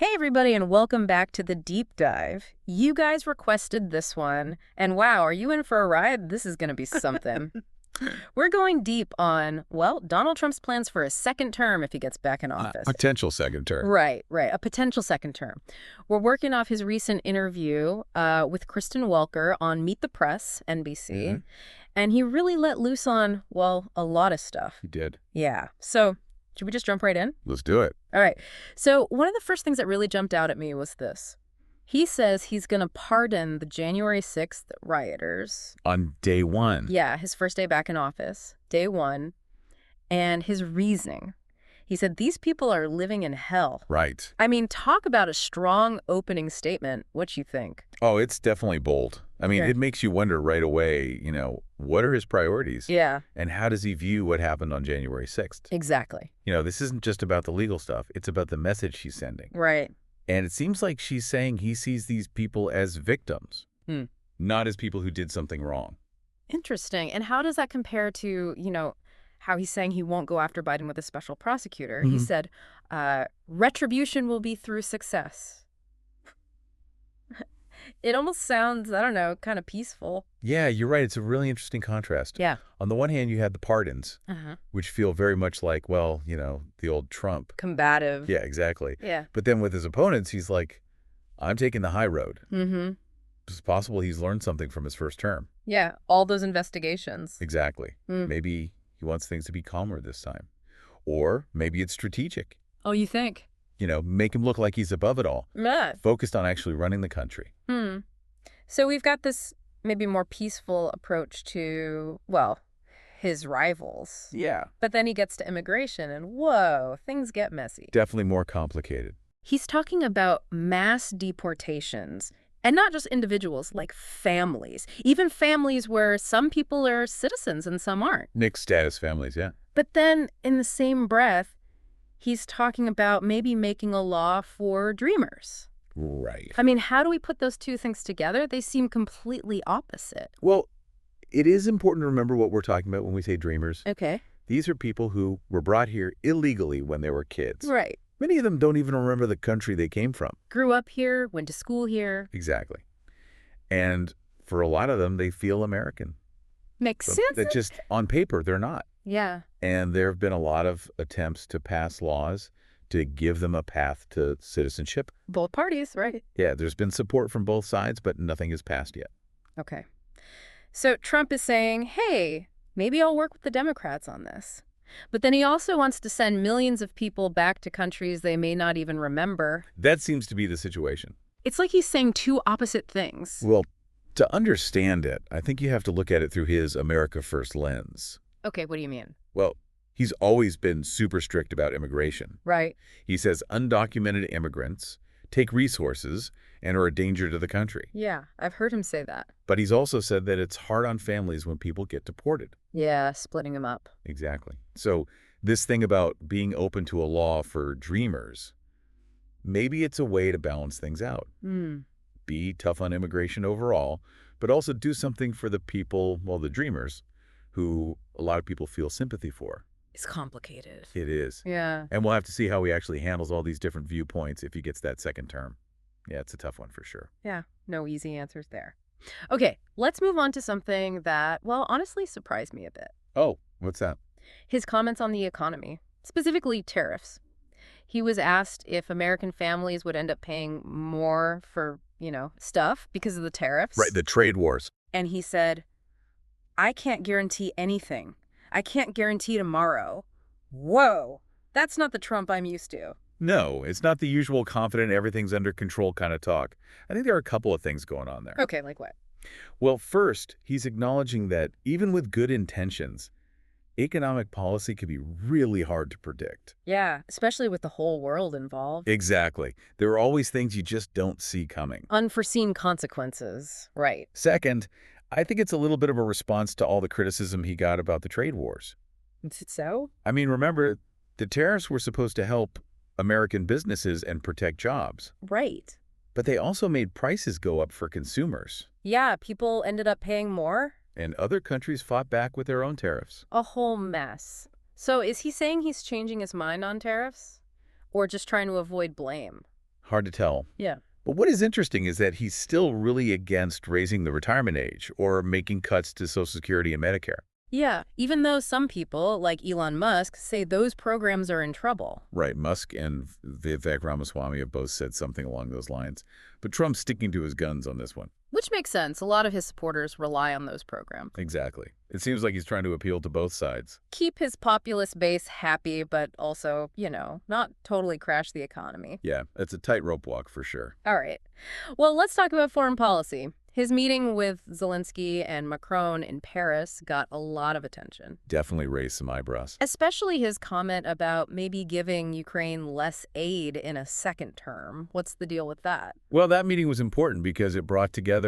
Hey everybody, and welcome back to the deep dive. You guys requested this one, and wow, are you in for a ride? This is going to be something. We're going deep on, well, Donald Trump's plans for a second term if he gets back in office. Potential second term. Right, a potential second term. We're working off his recent interview with Kristen Welker on Meet the Press, NBC, and he really let loose on, well, a lot of stuff. He did. Yeah, so should we just jump right in? Let's do it. All right. So one of the first things that really jumped out at me was this. He says he's going to pardon the January 6th rioters. On day one. Yeah, his first day back in office, day one. And his reasoning. He said, these people are living in hell. Right. I mean, talk about a strong opening statement. What you think? Oh, it's definitely bold. I mean, it makes you wonder right away, what are his priorities? Yeah. And how does he view what happened on January 6th? Exactly. This isn't just about the legal stuff. It's about the message she's sending. Right. And it seems like she's saying he sees these people as victims, not as people who did something wrong. Interesting. And how does that compare to, how he's saying he won't go after Biden with a special prosecutor? He said, retribution will be through success. It almost sounds, I don't know, kind of peaceful. Yeah, you're right. It's a really interesting contrast. Yeah. On the one hand, you had the pardons, which feel very much like, well, the old Trump. Combative. Yeah, exactly. Yeah. But then with his opponents, he's like, I'm taking the high road. It's possible he's learned something from his first term. Yeah, all those investigations. Exactly. Maybe he wants things to be calmer this time. Or maybe it's strategic. Oh, you think? Make him look like he's above it all. Focused on actually running the country. So we've got this maybe more peaceful approach to, well, his rivals. Yeah. But then he gets to immigration and whoa, things get messy. Definitely more complicated. He's talking about mass deportations. And not just individuals, like families. Even families where some people are citizens and some aren't. Mixed status families, yeah. But then in the same breath, he's talking about maybe making a law for dreamers. Right. I mean, how do we put those two things together? They seem completely opposite. Well, it is important to remember what we're talking about when we say dreamers. Okay. These are people who were brought here illegally when they were kids. Right. Many of them don't even remember the country they came from. Grew up here, went to school here. Exactly. And for a lot of them, they feel American. Makes But sense. that just, on paper, they're not. Yeah. And there have been a lot of attempts to pass laws to give them a path to citizenship. Both parties, right? Yeah, there's been support from both sides, but nothing has passed yet. Okay. So Trump is saying, hey, maybe I'll work with the Democrats on this. But then he also wants to send millions of people back to countries they may not even remember. That seems to be the situation. It's like he's saying two opposite things. Well, to understand it, I think you have to look at it through his America First lens. Okay, what do you mean? Well, he's always been super strict about immigration. Right. He says undocumented immigrants take resources and are a danger to the country. Yeah, I've heard him say that. But he's also said that it's hard on families when people get deported. Yeah, splitting them up. Exactly. So this thing about being open to a law for dreamers, maybe it's a way to balance things out. Be tough on immigration overall, but also do something for the people, well, the dreamers, who a lot of people feel sympathy for. It's complicated. It is. Yeah. And we'll have to see how he actually handles all these different viewpoints if he gets that second term. Yeah, it's a tough one for sure. Yeah, no easy answers there. Okay, let's move on to something that, well, honestly surprised me a bit. Oh, what's that? His comments on the economy, specifically tariffs. He was asked if American families would end up paying more for, stuff because of the tariffs. Right, the trade wars. And he said, I can't guarantee anything. I can't guarantee tomorrow. Whoa, that's not the Trump I'm used to. No, it's not the usual confident everything's under control kind of talk. I think there are a couple of things going on there. Okay, like what? Well, first, he's acknowledging that even with good intentions, economic policy can be really hard to predict. Yeah, especially with the whole world involved. Exactly. There are always things you just don't see coming. Unforeseen consequences. Right. Second, I think it's a little bit of a response to all the criticism he got about the trade wars. Is it so? I mean, remember, the tariffs were supposed to help American businesses and protect jobs. Right. But they also made prices go up for consumers. Yeah, people ended up paying more. And other countries fought back with their own tariffs. A whole mess. So is he saying he's changing his mind on tariffs? Or just trying to avoid blame? Hard to tell. Yeah. But what is interesting is that he's still really against raising the retirement age or making cuts to Social Security and Medicare. Yeah, even though some people, like Elon Musk, say those programs are in trouble. Right, Musk and Vivek Ramaswamy have both said something along those lines. But Trump's sticking to his guns on this one. Which makes sense. A lot of his supporters rely on those programs. Exactly. It seems like he's trying to appeal to both sides. Keep his populist base happy, but also, not totally crash the economy. Yeah, it's a tightrope walk for sure. All right. Well, let's talk about foreign policy. His meeting with Zelensky and Macron in Paris got a lot of attention. Definitely raised some eyebrows. Especially his comment about maybe giving Ukraine less aid in a second term. What's the deal with that? Well, that meeting was important because it brought together,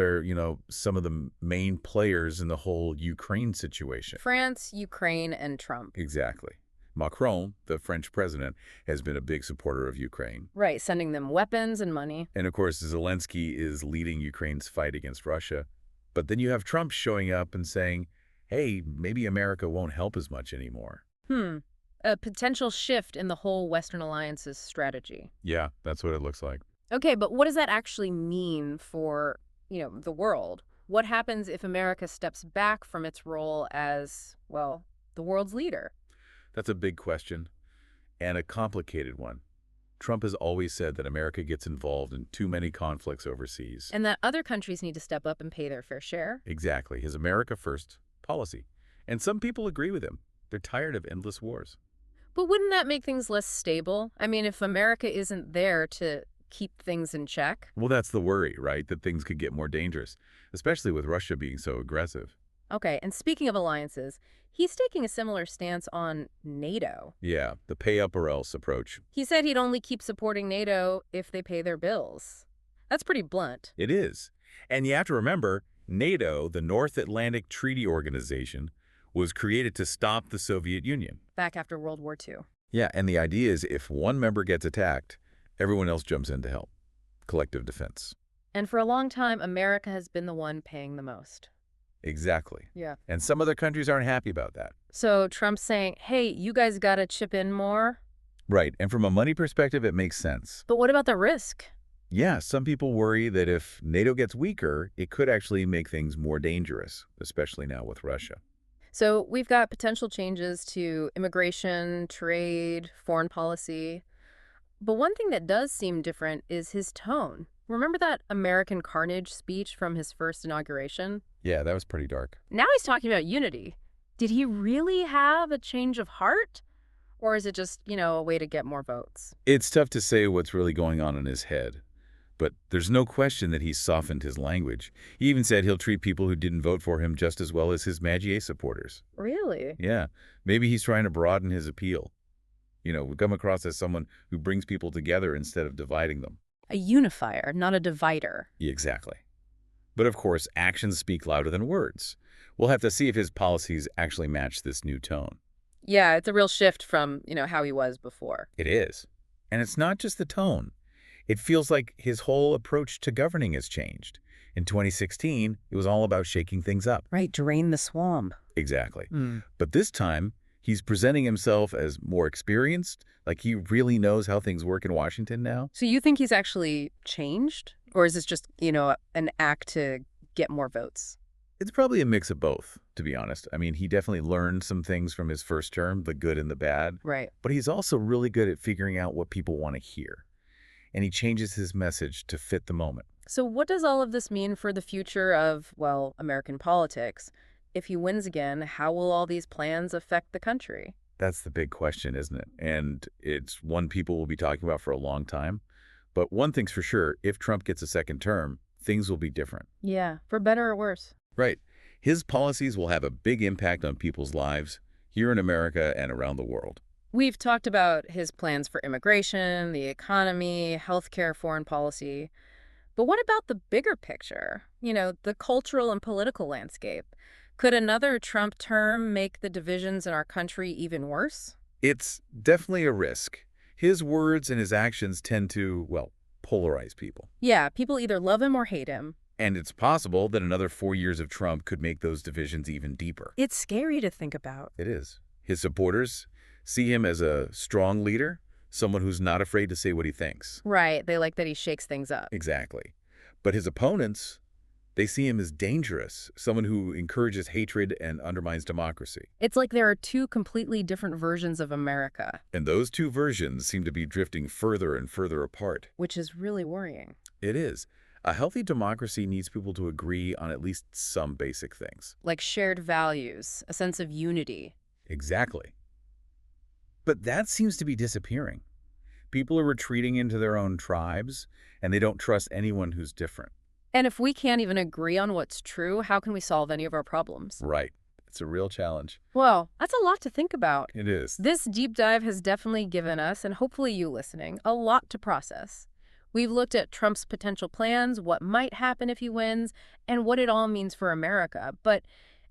some of the main players in the whole Ukraine situation. France, Ukraine, and Trump. Exactly. Macron, the French president, has been a big supporter of Ukraine. Right, sending them weapons and money. And of course, Zelensky is leading Ukraine's fight against Russia. But then you have Trump showing up and saying, hey, maybe America won't help as much anymore. A potential shift in the whole Western alliance's strategy. Yeah, that's what it looks like. Okay, but what does that actually mean for, the world? What happens if America steps back from its role as, well, the world's leader? That's a big question and a complicated one. Trump has always said that America gets involved in too many conflicts overseas. And that other countries need to step up and pay their fair share? Exactly. His America First policy. And some people agree with him. They're tired of endless wars. But wouldn't that make things less stable? I mean, if America isn't there to keep things in check? Well, that's the worry, right? That things could get more dangerous, especially with Russia being so aggressive. Okay, and speaking of alliances, he's taking a similar stance on NATO. Yeah, the pay up or else approach. He said he'd only keep supporting NATO if they pay their bills. That's pretty blunt. It is. And you have to remember, NATO, the North Atlantic Treaty Organization, was created to stop the Soviet Union. Back after World War II. Yeah, and the idea is if one member gets attacked, everyone else jumps in to help. Collective defense. And for a long time, America has been the one paying the most. Exactly. Yeah. And some other countries aren't happy about that. So Trump's saying, hey, you guys got to chip in more? Right, and from a money perspective, it makes sense. But what about the risk? Yeah, some people worry that if NATO gets weaker, it could actually make things more dangerous, especially now with Russia. So we've got potential changes to immigration, trade, foreign policy. But one thing that does seem different is his tone. Remember that American Carnage speech from his first inauguration? Yeah, that was pretty dark. Now he's talking about unity. Did he really have a change of heart? Or is it just, a way to get more votes? It's tough to say what's really going on in his head. But there's no question that he's softened his language. He even said he'll treat people who didn't vote for him just as well as his Magier supporters. Really? Yeah, maybe he's trying to broaden his appeal. We come across as someone who brings people together instead of dividing them. A unifier, not a divider. Exactly. But of course, actions speak louder than words. We'll have to see if his policies actually match this new tone. Yeah, it's a real shift from, how he was before. It is. And it's not just the tone. It feels like his whole approach to governing has changed. In 2016, it was all about shaking things up. Right, drain the swamp. Exactly. But this time, he's presenting himself as more experienced, like he really knows how things work in Washington now. So you think he's actually changed? Or is this just, an act to get more votes? It's probably a mix of both, to be honest. I mean, he definitely learned some things from his first term, the good and the bad. Right. But he's also really good at figuring out what people want to hear. And he changes his message to fit the moment. So what does all of this mean for the future of, American politics? If he wins again, how will all these plans affect the country? That's the big question, isn't it? And it's one people will be talking about for a long time. But one thing's for sure, if Trump gets a second term, things will be different. Yeah, for better or worse. Right. His policies will have a big impact on people's lives here in America and around the world. We've talked about his plans for immigration, the economy, healthcare, foreign policy. But what about the bigger picture? The cultural and political landscape. Could another Trump term make the divisions in our country even worse? It's definitely a risk. His words and his actions tend to, polarize people. Yeah, people either love him or hate him. And it's possible that another 4 years of Trump could make those divisions even deeper. It's scary to think about. It is. His supporters see him as a strong leader. Someone who's not afraid to say what he thinks. Right, they like that he shakes things up. Exactly. But his opponents, they see him as dangerous, someone who encourages hatred and undermines democracy. It's like there are two completely different versions of America, And those two versions seem to be drifting further and further apart. which is really worrying. It is. A healthy democracy needs people to agree on at least some basic things. Like shared values, a sense of unity. Exactly. But that seems to be disappearing. People are retreating into their own tribes, and they don't trust anyone who's different. And if we can't even agree on what's true, how can we solve any of our problems? Right. It's a real challenge. Well, that's a lot to think about. It is. This deep dive has definitely given us, and hopefully you listening, a lot to process. We've looked at Trump's potential plans, what might happen if he wins, and what it all means for America. But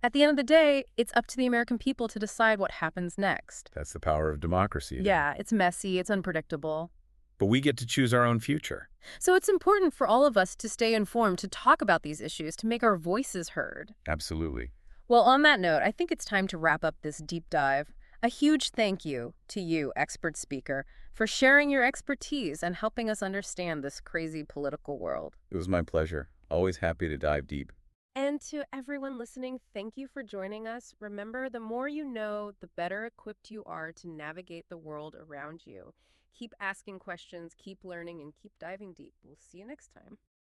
at the end of the day, it's up to the American people to decide what happens next. That's the power of democracy. Yeah, it's messy, it's unpredictable. But we get to choose our own future. So it's important for all of us to stay informed, to talk about these issues, to make our voices heard. Absolutely. Well, on that note, I think it's time to wrap up this deep dive. A huge thank you to you, expert speaker, for sharing your expertise and helping us understand this crazy political world. It was my pleasure. Always happy to dive deep. And to everyone listening, thank you for joining us. Remember, the more you know, the better equipped you are to navigate the world around you. Keep asking questions, keep learning, and keep diving deep. We'll see you next time.